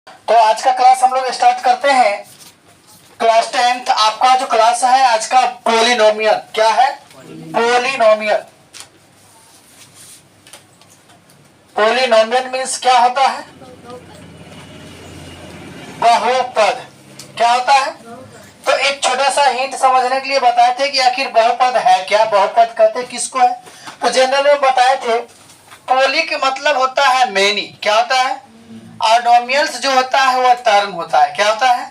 तो आज का क्लास हम लोग स्टार्ट करते हैं। क्लास 10th आपका जो क्लास है आज का पोलिनोमियल। क्या है? पोलिनोमियल। पोलिनोमियल मीन्स क्या होता है? बहुपद। क्या होता है? तो एक छोटा सा हिंट समझने के लिए बताए थे कि आखिर बहुपद है क्या, बहुपद कहते किसको है। तो जनरल में बताए थे पोली के मतलब होता है मेनी। क्या होता है? और नोमियल्स जो होता है वह टर्म होता है। क्या होता है?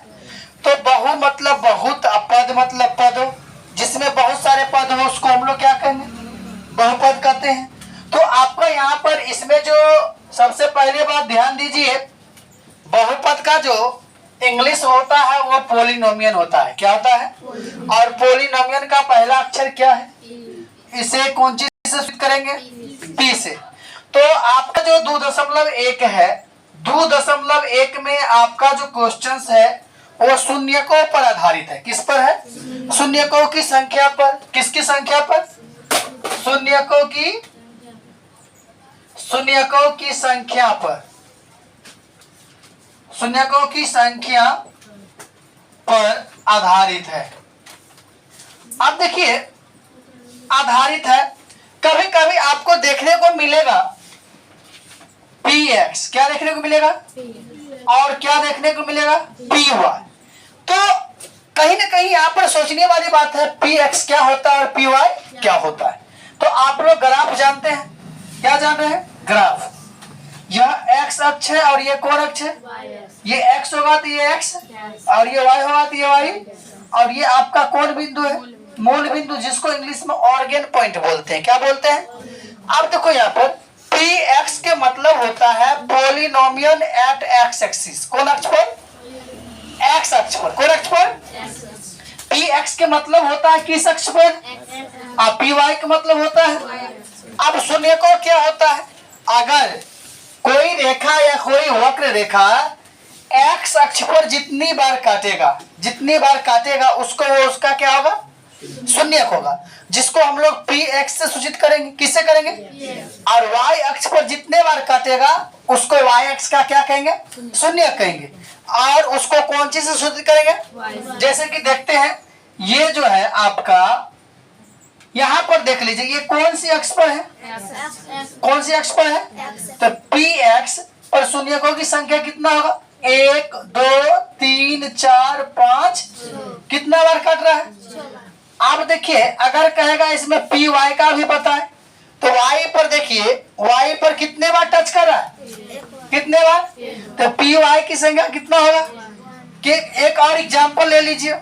तो बहु मतलब बहुत, पद मतलब पद जिसमें बहुत सारे पद हो उसको हम लोग क्या कहेंगे? बहुपद कहते हैं। तो आपको यहाँ पर इसमें जो सबसे पहले बात ध्यान दीजिए, बहुपद का जो इंग्लिश होता है वो पोलिनोमियल होता है। क्या होता है? और पोलिनोमियल का पहला अक्षर क्या है? इसे कौन चीज से सूचित करेंगे? पी से। तो आपका जो 2.1 है, 2.1 में आपका जो क्वेश्चन है वो शून्यकों पर आधारित है। किस पर है? शून्यकों की संख्या पर। किसकी संख्या पर? शून्यकों की संख्या पर। शून्यकों की संख्या पर आधारित है। अब देखिए आधारित है, कभी कभी आपको देखने को मिलेगा px। क्या देखने को मिलेगा? और क्या देखने को मिलेगा? py। तो कहीं ना कहीं यहाँ पर सोचने वाली बात है, px क्या होता है और py क्या होता है। तो आप लोग ग्राफ जानते हैं। क्या जान रहे हैं? ग्राफ। यह x अक्ष है और ये कौन अक्ष है? ये x होगा तो ये x, और ये y होगा तो ये y, और ये आपका कौन बिंदु है? मूल बिंदु, जिसको इंग्लिश में ऑर्गन पॉइंट बोलते हैं। क्या बोलते हैं? अब देखो यहाँ पर px के मतलब होता है पोलिनोमियल एट x एक्सिस। कौन अक्ष पर? x अक्ष पर। कौन अक्ष पर? px के मतलब होता है किस अक्ष पर? और py का मतलब होता है। अब शून्य को क्या होता है? अगर कोई रेखा या कोई वक्र रेखा x अक्ष पर जितनी बार काटेगा उसको वो उसका क्या होगा? शून्यक होगा, जिसको हम लोग px से सूचित करेंगे। किससे करेंगे? और y अक्ष पर जितने बार काटेगा उसको y अक्ष का क्या कहेंगे? शून्यक कहेंगे। और उसको कौन चीज से सूचित करेंगे? जैसे कि देखते हैं, ये जो है आपका यहाँ पर देख लीजिए, ये कौन सी अक्ष पर है? कौन सी अक्ष पर है? तो px पर शून्यकों की संख्या कितना होगा? 1 2 3 4 5। कितना बार काट रहा है? आप देखिए, अगर कहेगा इसमें py का भी पता है तो y पर देखिए, y पर कितने बार टच कर रहा है? कितने बार? तो py की संख्या कितना होगा? कि एक और एग्जांपल ले लीजिए,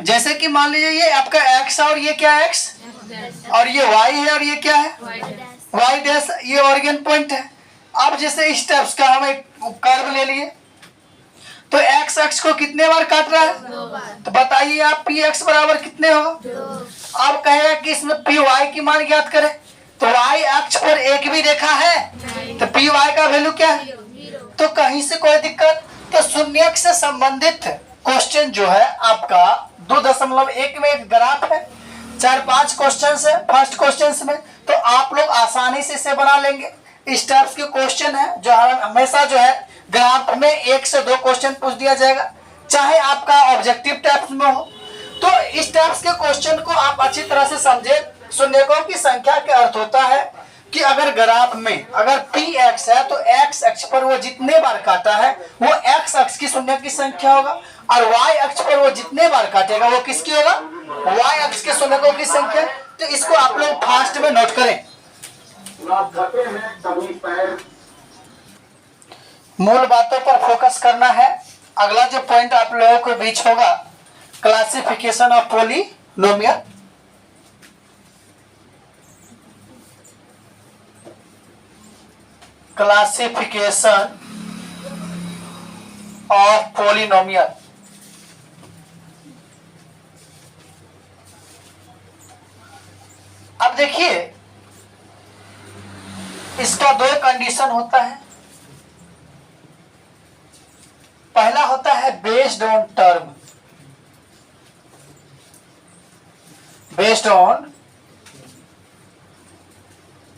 जैसे कि मान लीजिए ये आपका x और ये क्या है? x, और ये y है और ये क्या है? y dash. ये ऑर्गन पॉइंट है। अब जैसे स्टेप्स का हम एक कर्व ले लिए तो x अक्ष को कितने बार काट रहा है? तो बताइए आप px बराबर कितने होगा? अब कहेगा कि इसमें py की मान ज्ञात करें, तो y अक्ष पर एक भी रेखा है तो py का वैल्यू क्या है? तो कहीं से कोई दिक्कत? तो शून्यक से संबंधित क्वेश्चन जो है आपका 2.1 में एक ग्राफ है, 4-5 क्वेश्चन है फर्स्ट क्वेश्चन में, तो आप लोग आसानी से इसे बना लेंगे। इस टाइप के क्वेश्चन है जो हमेशा जो है ग्राफ में 1 से 2 क्वेश्चन पूछ दिया जाएगा, चाहे आपका ऑब्जेक्टिव टाइप में हो। तो इस टाइप के क्वेश्चन को आप अच्छी तरह से समझे। शून्यकों की संख्या के अर्थ होता है कि अगर ग्राफ में अगर px है तो x अक्ष पर वो जितने बार काटा है वो x अक्ष की शून्य की संख्या होगा, और y अक्ष पर वो जितने बार काटेगा वो किसकी होगा? y अक्ष के शून्यकों की संख्या। तो इसको आप लोग फास्ट में नोट करें। मूल बातों पर फोकस करना है। अगला जो पॉइंट आप लोगों के बीच होगा, classification of polynomial. Classification of polynomial. अब देखिए इसका 2 कंडीशन होता है। पहला होता है based on term, based on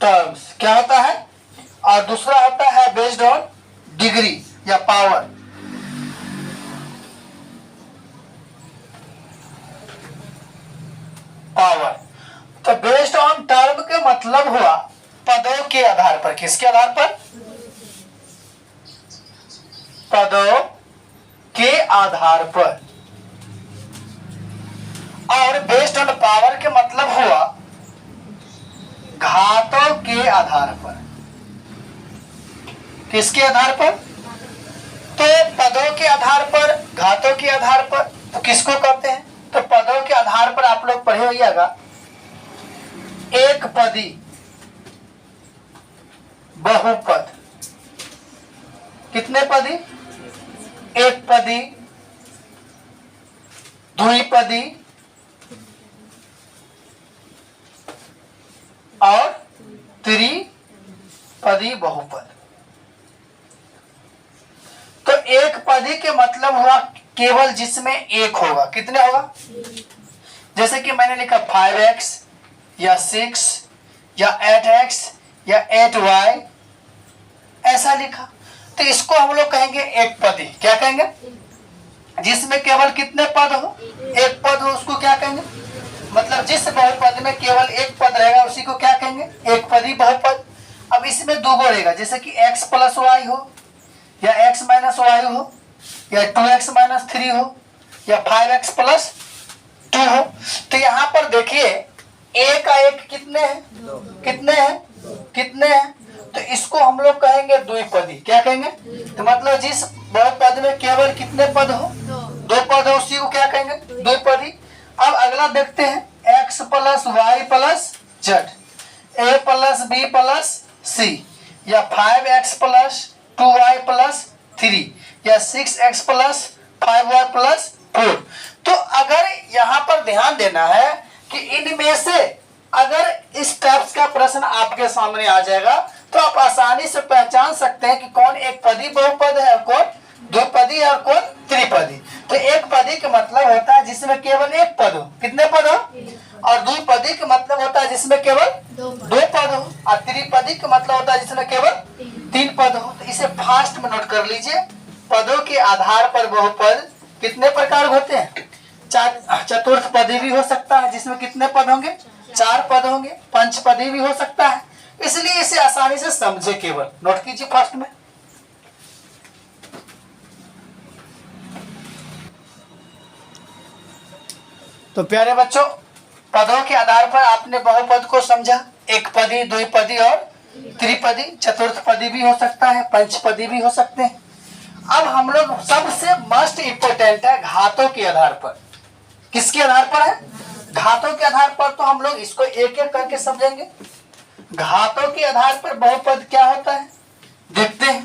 terms. क्या होता है? और दूसरा होता है बेस्ड ऑन डिग्री। या पावर, पावर। तो बेस्ड ऑन टर्म के मतलब हुआ पदों के आधार पर। किसके आधार पर? पदों के आधार पर। और बेस्ड ऑन पावर के मतलब हुआ घातों के आधार पर। किसके आधार पर? तो पदों के आधार पर, घातों के आधार पर। तो किसको कहते हैं? तो पदों के आधार पर आप लोग पढ़े होइएगा, एक पदी, बहुपद। कितने पदी? एक पदी, द्विपदी और त्रिपदी बहुपद। तो एक पदी के मतलब हुआ केवल जिसमें एक होगा। कितने होगा? जैसे कि मैंने लिखा 5x या 6 या 8x या 8y, ऐसा लिखा। तो इसको हम लोग कहेंगे एक पदी। क्या कहेंगे? जिसमें केवल कितने पद हो? एक पद हो, उसको क्या कहेंगे? मतलब जिस बहुपद में केवल एक पद रहेगा उसी को क्या कहेंगे? एक पदी बहुपद। अब इसमें दो रहेगा, जैसे कि x प्लस वाई हो या x माइनस वाई हो या 2x माइनस 3 हो या 5x प्लस 2 हो। तो यहाँ पर देखिए एक का एक कितने हैं? कितने हैं? कितने हैं? तो इसको हम लोग कहेंगे द्विपदी। क्या कहेंगे? तो मतलब जिस बहुपद में केवल कितने पद हो? दो पद हो, उसी को क्या कहेंगे? द्विपदी। अब अगला देखते हैं, x plus Y plus Z, a plus B plus C या 5x प्लस 2y प्लस 3 या 6x प्लस 5y प्लस 4। तो अगर यहाँ पर ध्यान देना है कि इनमें से अगर इस टाइप्स का प्रश्न आपके सामने आ जाएगा तो आप आसानी से पहचान सकते हैं कि कौन एक पदी बहुपद है और कौन द्विपदी है और कौन त्रिपदी। तो एक पदी का मतलब होता है जिसमें केवल एक पद हो। कितने पद हो? और द्विपदी का मतलब होता है जिसमें केवल दो पद हो। और त्रिपदी का मतलब होता है जिसमें केवल 3 पद हो। तो इसे फास्ट में नोट कर लीजिए। पदों के आधार पर बहुपद कितने प्रकार होते हैं? चतुर्थ पदी भी हो सकता है जिसमें कितने पद होंगे? 4 पद होंगे। पंचपदी भी हो सकता है। इसलिए इसे आसानी से समझे, केवल नोट कीजिए फास्ट में। तो प्यारे बच्चों, पदों के आधार पर आपने बहुपद को समझा। एक पदी, द्विपदी और त्रिपदी। चतुर्थ पदी भी हो सकता है, पंचपदी भी हो सकते हैं। अब हम लोग सबसे मस्ट इंपोर्टेंट है घातों के आधार पर। किसके आधार पर है? घातों के आधार पर। तो हम लोग इसको एक एक करके समझेंगे। घातों के आधार पर बहुपद क्या होता है देखते हैं।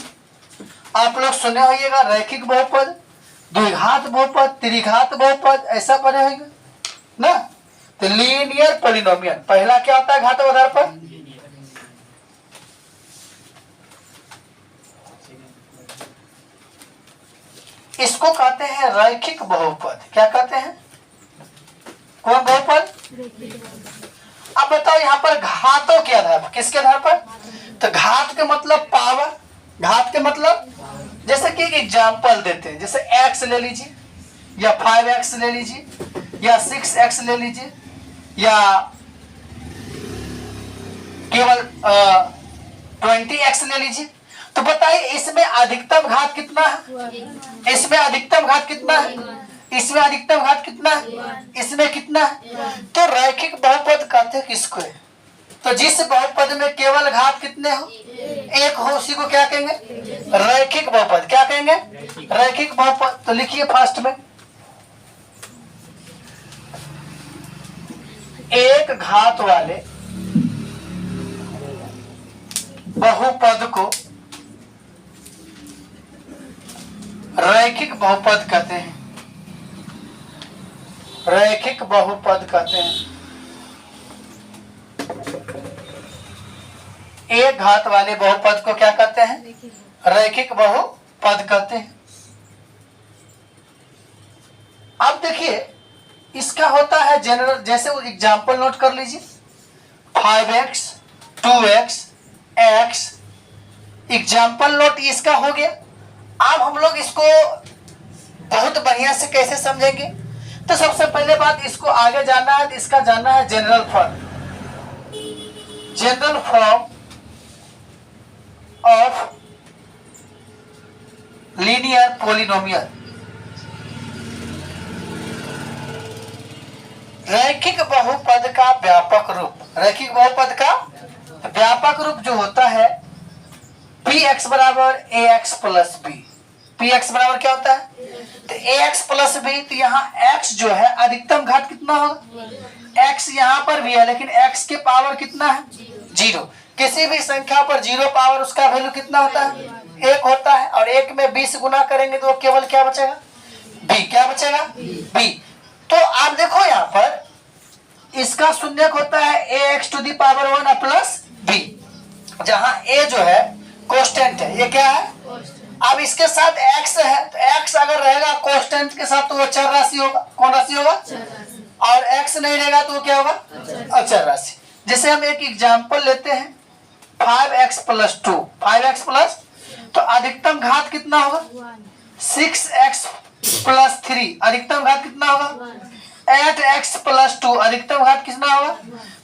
आप लोग सुने होइएगा रैखिक बहुपद, द्विघात बहुपद, त्रिघात बहुपद, ऐसा पढ़े होंगे ना। तो लीनियर पॉलिनोमियल पहला क्या होता है घातों के आधार पर? इसको कहते हैं रैखिक बहुपद। क्या कहते हैं? कौन बहुपद? अब बताओ यहाँ पर घातों के आधार पर। किसके आधार पर? तो घात के मतलब पावर। घात के मतलब जैसे कि एग्जाम्पल देते हैं, जैसे x ले लीजिए या 5x ले लीजिए या 6x ले लीजिए या केवल 20x ले लीजिए। तो बताइए इसमें अधिकतम घात कितना है? इसमें अधिकतम घात कितना है? इसमें अधिकतम घात कितना है? इसमें कितना है? तो रैखिक बहुपद कहते हैं किसको है? तो जिस बहुपद में केवल घात कितने हो? एक हो, उसी को क्या कहेंगे? रैखिक बहुपद। क्या कहेंगे? रैखिक बहुपद। तो लिखिए फास्ट में, एक घात वाले बहुपद को रैखिक बहुपद कहते हैं। रैखिक बहुपद कहते हैं। एक घात वाले बहुपद को क्या कहते हैं? रैखिक बहुपद कहते हैं। अब देखिए इसका होता है जनरल, जैसे एग्जांपल नोट कर लीजिए, 5x 2x x। Example note इसका हो गया। अब हम लोग इसको बहुत बढ़िया से कैसे समझेंगे? तो सबसे पहले बात, इसको आगे जाना है तो इसका जानना है general form. General form of linear polynomial, रैखिक बहुपद का व्यापक रूप। रैखिक बहुपद का व्यापक रूप जो होता है px बराबर ax प्लस b। px बराबर क्या होता है? तो ax प्लस b। तो यहाँ x जो है अधिकतम घात कितना होगा? x यहाँ पर भी है लेकिन x के पावर कितना है? 0। किसी भी संख्या पर 0 पावर उसका वैल्यू कितना होता है? 1 होता है। और 1 में 20 गुना करेंगे तो केवल क्या बचेगा? b। क्या बचेगा? b। तो आप देखो यहाँ पर इसका शून्यक होता है ax to the power 1 plus b, जहाँ a जो है कांस्टेंट है। ये क्या है? अब इसके साथ x है तो x अगर रहेगा कांस्टेंट के साथ तो वो चर राशि होगा। कौन राशि होगा? और x नहीं रहेगा तो वो क्या होगा? अचर राशि। जैसे हम एक एग्जांपल लेते हैं 5x प्लस 2। 5x प्लस, तो अधिकतम घात कितना होगा? 6x plus 3। अधिकतम घात कितना होगा? 8x plus 2। अधिकतम घात कितना होगा?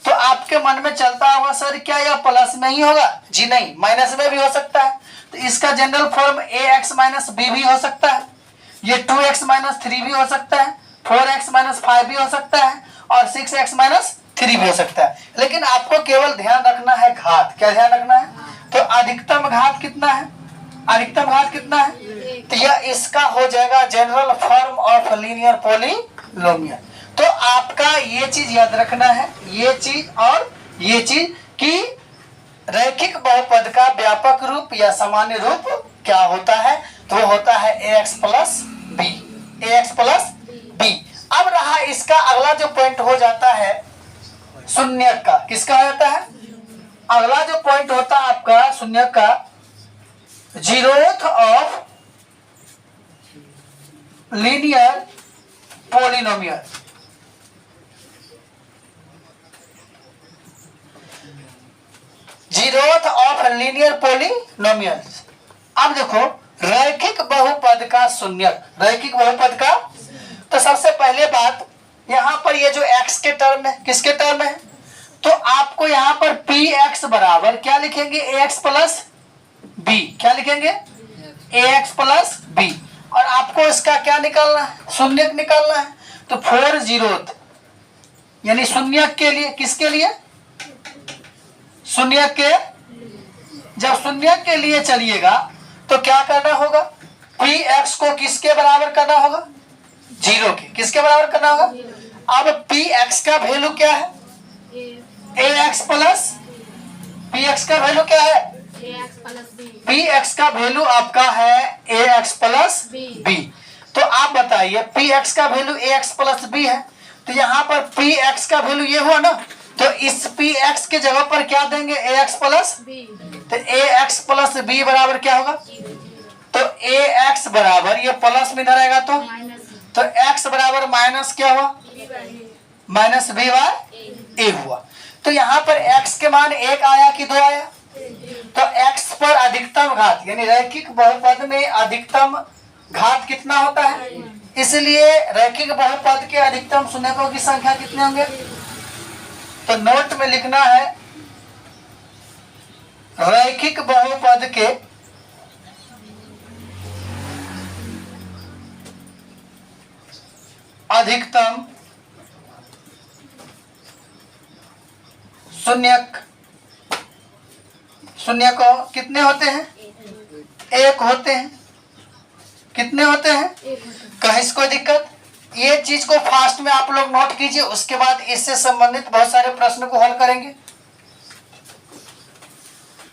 तो आपके मन में चलता होगा सर क्या यह प्लस में ही होगा? जी नहीं, माइनस में भी हो सकता है। तो इसका general form ax minus b भी हो सकता है, ये 2x माइनस 3 भी हो सकता है, 4x माइनस 5 भी हो सकता है और 6x माइनस 3 भी हो सकता है। लेकिन आपको केवल ध्यान रखना है घात। क्या ध्यान रखना है? तो अधिकतम घात कितना है? अधिकतम घात कितना है? तो यह इसका हो जाएगा general form of linear polynomial. तो आपका ये चीज याद रखना है, ये चीज और ये चीज कि रैखिक बहुपद का व्यापक रूप या सामान्य रूप क्या होता है? तो वो होता है ax plus b। ax plus b। अब रहा इसका अगला जो पॉइंट हो जाता है शून्यक का। किसका हो जाता है? अगला जो पॉइंट होता है आपका शून्यक का, zeroth of linear polynomial. Zeroth of linear polynomial. अब देखो रैखिक बहुपद का शून्यक। रैखिक बहुपद का, तो सबसे पहले बात यहाँ पर ये जो x के टर्म है, किसके टर्म है? तो आपको यहाँ पर px बराबर क्या लिखेंगे? ax plus b। क्या लिखेंगे? ax plus b। और आपको इसका क्या निकालना है? शून्यक निकालना है। तो 4 जीरोथ यानी शून्यक के लिए, किसके लिए? शून्यक के। जब शून्यक के लिए चलिएगा तो क्या करना होगा? px को किसके बराबर करना होगा? 0 के। किसके बराबर करना होगा? अब px का वैल्यू क्या है? ax प्लस, px का वैल्यू क्या है? px का वैल्यू आपका है ax प्लस b। तो आप बताइए px का वैल्यू ax प्लस b है, तो यहाँ पर px का वैल्यू ये हुआ ना, तो इस px के जगह पर क्या देंगे? ax plus b। तो ax प्लस b बराबर क्या होगा? तो ax बराबर, ये प्लस में न रहेगा तो x बराबर माइनस क्या हुआ? माइनस b बाय a हुआ। तो यहाँ पर x के मान 1 आया कि 2 आया? तो x पर अधिकतम घात यानी रैखिक बहुपद में अधिकतम घात कितना होता है? इसलिए रैखिक बहुपद के अधिकतम शून्यकों की संख्या कितने होंगे? तो नोट में लिखना है रैखिक बहुपद के अधिकतम शून्यकों कितने होते हैं? 1 होते हैं। कितने होते हैं? कहीं से कोई दिक्कत? ये चीज को फास्ट में आप लोग नोट कीजिए, उसके बाद इससे संबंधित बहुत सारे प्रश्न को हल करेंगे।